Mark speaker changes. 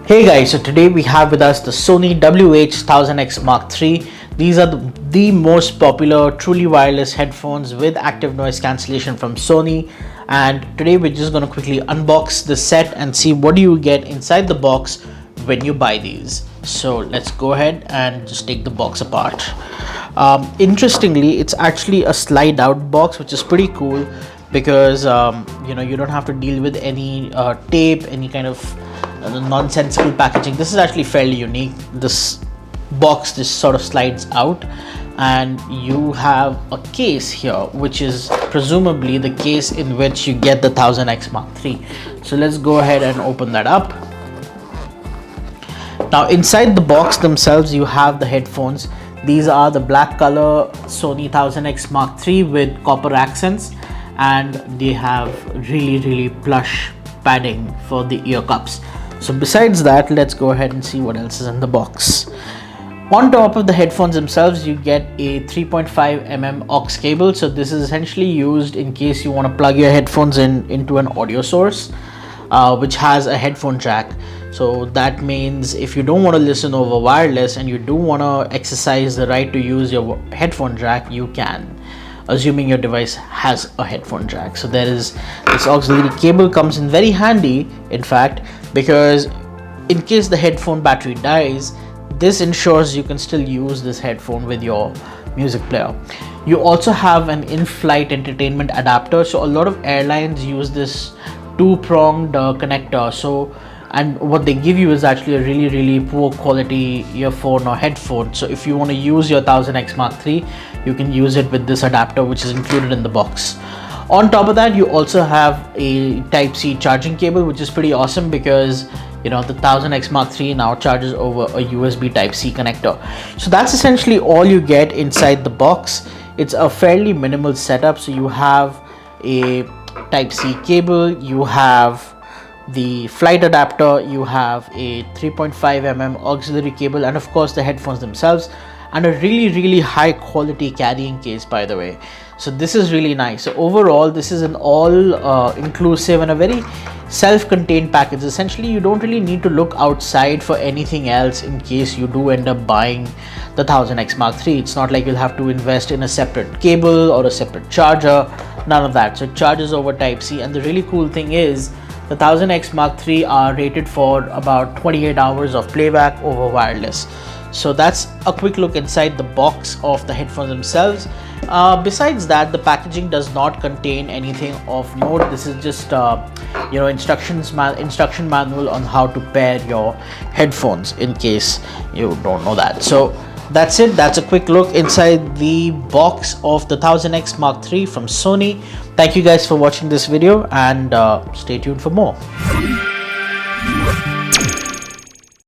Speaker 1: Hey guys, so today we have with us the Sony WH-1000XM3. These are the most popular truly wireless headphones with active noise cancellation from Sony, and today we're just going to quickly unbox the set and see what do you get inside the box when you buy these. So let's go ahead and just take the box apart. Interestingly, it's actually a slide out box, which is pretty cool because you don't have to deal with any tape, any kind of nonsensical packaging. This is actually fairly unique. This box just sort of slides out and you have a case here, which is presumably the case in which you get the 1000XM3. So let's go ahead and open that up. Now inside the box themselves you have the headphones. These are the black color Sony 1000XM3 with copper accents, and they have really plush padding for the ear cups. So besides that, let's go ahead and see what else is in the box. On top of the headphones themselves, you get a 3.5mm aux cable. So this is essentially used in case you want to plug your headphones into an audio source, which has a headphone jack. So that means if you don't want to listen over wireless and you do want to exercise the right to use your headphone jack, you can, assuming your device has a headphone jack. So there is this auxiliary cable, comes in very handy, in fact, because in case the headphone battery dies, this ensures you can still use this headphone with your music player. You also have an in-flight entertainment adapter. So a lot of airlines use this two-pronged connector. And what they give you is actually a really poor quality earphone or headphone. So if you want to use your 1000XM3, you can use it with this adapter, which is included in the box. On top of that, you also have a Type-C charging cable, which is pretty awesome because the 1000XM3 now charges over a USB Type-C connector. So that's essentially all you get inside the box. It's a fairly minimal setup. So you have a Type-C cable, you have the flight adapter, you have a 3.5mm auxiliary cable, and of course the headphones themselves, and a really high quality carrying case, by the way. So this is really nice. So overall, this is an all inclusive and a very self-contained package. Essentially, you don't really need to look outside for anything else in case you do end up buying the 1000XM3. It's not like you'll have to invest in a separate cable or a separate charger, none of that. So it charges over Type-C, and the really cool thing is the 1000XM3 are rated for about 28 hours of playback over wireless. So that's a quick look inside the box of the headphones themselves. Besides that, the packaging does not contain anything of note. This is just instruction manual on how to pair your headphones in case you don't know that. So that's it. That's a quick look inside the box of the 1000XM3 from Sony. Thank you guys for watching this video, and stay tuned for more.